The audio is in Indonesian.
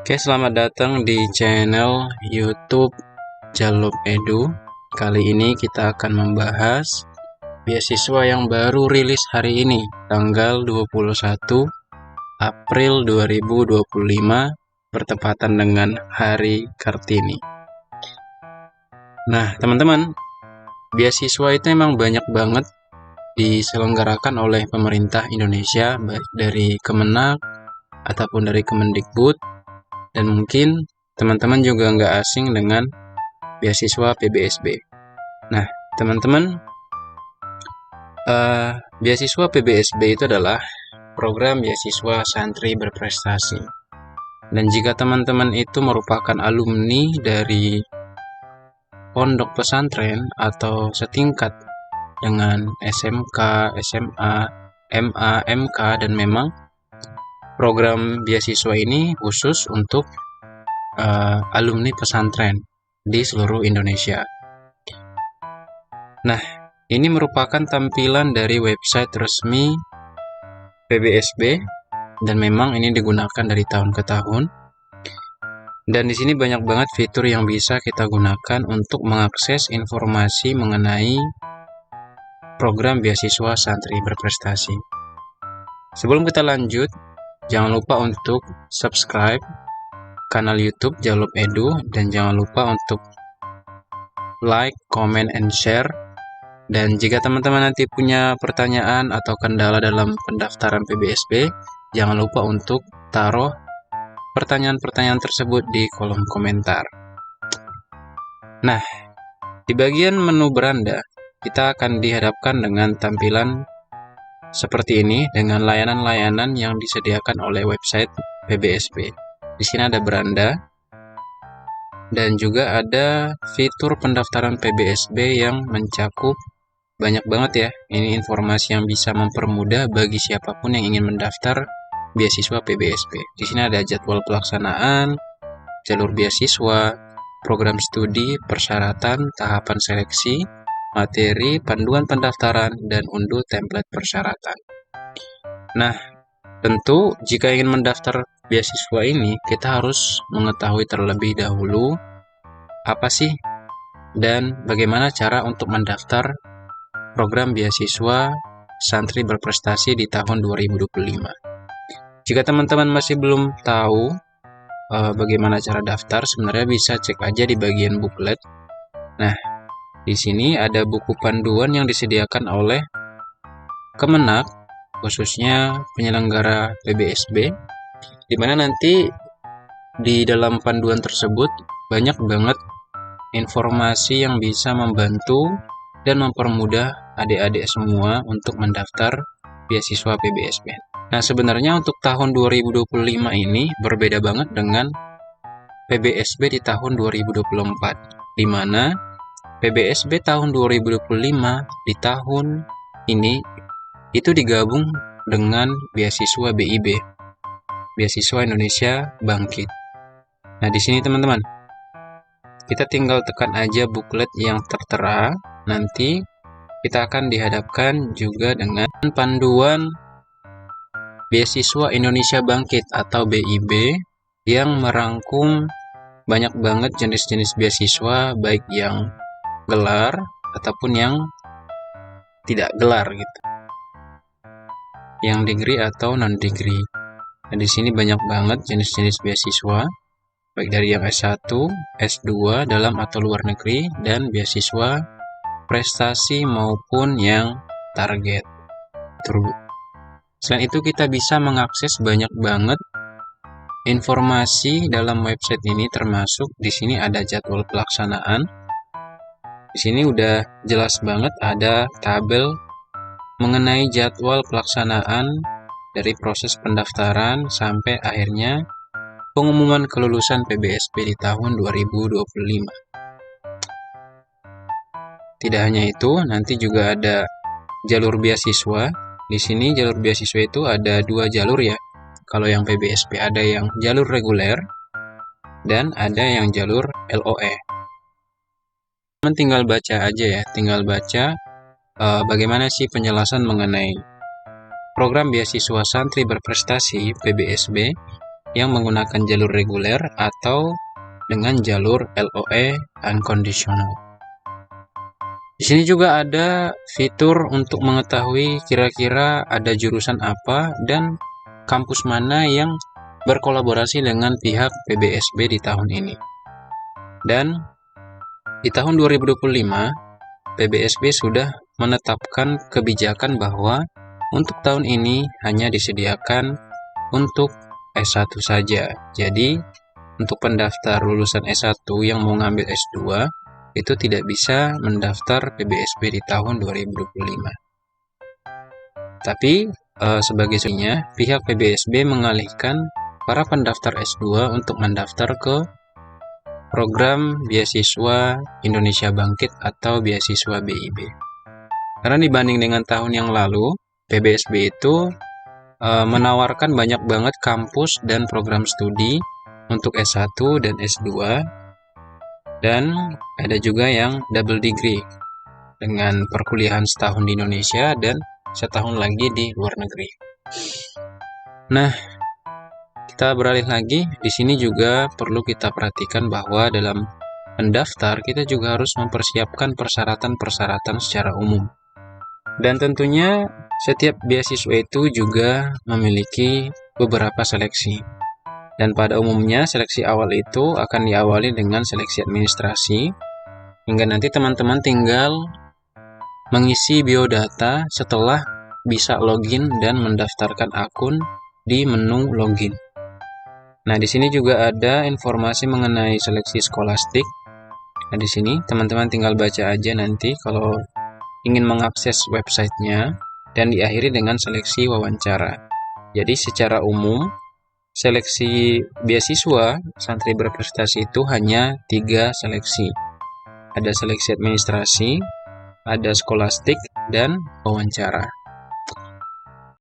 Oke, selamat datang di channel YouTube Jalop Edu. Kali ini kita akan membahas beasiswa yang baru rilis hari ini, tanggal 21 April 2025, bertepatan dengan Hari Kartini. Nah, teman-teman, beasiswa itu memang banyak banget diselenggarakan oleh pemerintah Indonesia, baik dari Kemenak ataupun dari Kemendikbud. Dan mungkin teman-teman juga nggak asing dengan beasiswa PBSB. Nah, teman-teman, beasiswa PBSB itu adalah program beasiswa santri berprestasi. Dan jika teman-teman itu merupakan alumni dari pondok pesantren atau setingkat dengan SMK, SMA, MA, MK, dan memang program beasiswa ini khusus untuk alumni pesantren di seluruh Indonesia. Nah, ini merupakan tampilan dari website resmi PBSB dan memang ini digunakan dari tahun ke tahun. Dan di sini banyak banget fitur yang bisa kita gunakan untuk mengakses informasi mengenai program beasiswa santri berprestasi. Sebelum kita lanjut, jangan lupa untuk subscribe kanal YouTube Jalop Edu dan jangan lupa untuk like, comment, and share. Dan jika teman-teman nanti punya pertanyaan atau kendala dalam pendaftaran PBSB, jangan lupa untuk taruh pertanyaan-pertanyaan tersebut di kolom komentar. Nah, di bagian menu beranda, kita akan dihadapkan dengan tampilan seperti ini dengan layanan-layanan yang disediakan oleh website PBSB. Di sini ada beranda dan juga ada fitur pendaftaran PBSB yang mencakup banyak banget ya. Ini informasi yang bisa mempermudah bagi siapapun yang ingin mendaftar beasiswa PBSB. Di sini ada jadwal pelaksanaan, jalur beasiswa, program studi, persyaratan, tahapan seleksi, materi, panduan pendaftaran, dan unduh template persyaratan. Nah, tentu jika ingin mendaftar beasiswa ini, kita harus mengetahui terlebih dahulu apa sih dan bagaimana cara untuk mendaftar program beasiswa santri berprestasi di tahun 2025. Jika teman-teman masih belum tahu bagaimana cara daftar, sebenarnya bisa cek aja di bagian booklet. Nah, di sini ada buku panduan yang disediakan oleh Kemenak, khususnya penyelenggara PBSB, di mana nanti di dalam panduan tersebut banyak banget informasi yang bisa membantu dan mempermudah adik-adik semua untuk mendaftar beasiswa PBSB. Nah, sebenarnya untuk tahun 2025 ini berbeda banget dengan PBSB di tahun 2024, di mana PBSB tahun 2025 di tahun ini itu digabung dengan beasiswa BIB, Beasiswa Indonesia Bangkit. Nah, di sini teman-teman, kita tinggal tekan aja booklet yang tertera. Nanti kita akan dihadapkan juga dengan panduan Beasiswa Indonesia Bangkit atau BIB yang merangkum banyak banget jenis-jenis beasiswa, baik yang gelar ataupun yang tidak gelar gitu, yang degree atau non degree. Nah, di sini banyak banget jenis-jenis beasiswa, baik dari yang S1, S2 dalam atau luar negeri, dan beasiswa prestasi maupun yang target. Selain itu, kita bisa mengakses banyak banget informasi dalam website ini, termasuk di sini ada jadwal pelaksanaan. Di sini udah jelas banget ada tabel mengenai jadwal pelaksanaan dari proses pendaftaran sampai akhirnya pengumuman kelulusan PBSB di tahun 2025. Tidak hanya itu, nanti juga ada jalur beasiswa. Di sini jalur beasiswa itu ada 2 jalur ya. Kalau yang PBSB ada yang jalur reguler dan ada yang jalur LOE. Tinggal baca aja ya, tinggal baca bagaimana sih penjelasan mengenai program beasiswa santri berprestasi PBSB yang menggunakan jalur reguler atau dengan jalur LOE unconditional. Di sini juga ada fitur untuk mengetahui kira-kira ada jurusan apa dan kampus mana yang berkolaborasi dengan pihak PBSB di tahun ini. Dan di tahun 2025, PBSB sudah menetapkan kebijakan bahwa untuk tahun ini hanya disediakan untuk S1 saja. Jadi, untuk pendaftar lulusan S1 yang mau ngambil S2, itu tidak bisa mendaftar PBSB di tahun 2025. Tapi, sebagai solusinya, pihak PBSB mengalihkan para pendaftar S2 untuk mendaftar ke program beasiswa Indonesia Bangkit atau beasiswa BIB. Karena dibanding dengan tahun yang lalu, PBSB itu menawarkan banyak banget kampus dan program studi untuk S1 dan S2, dan ada juga yang double degree dengan perkuliahan setahun di Indonesia dan setahun lagi di luar negeri. Nah, kita beralih lagi, di sini juga perlu kita perhatikan bahwa dalam mendaftar kita juga harus mempersiapkan persyaratan-persyaratan secara umum. Dan tentunya setiap beasiswa itu juga memiliki beberapa seleksi. Dan pada umumnya seleksi awal itu akan diawali dengan seleksi administrasi, hingga nanti teman-teman tinggal mengisi biodata setelah bisa login dan mendaftarkan akun di menu login. Nah, di sini juga ada informasi mengenai seleksi skolastik. Nah, di sini teman-teman tinggal baca aja nanti kalau ingin mengakses websitenya, dan diakhiri dengan seleksi wawancara. Jadi secara umum, seleksi beasiswa santri berprestasi itu hanya 3 seleksi. Ada seleksi administrasi, ada skolastik, dan wawancara.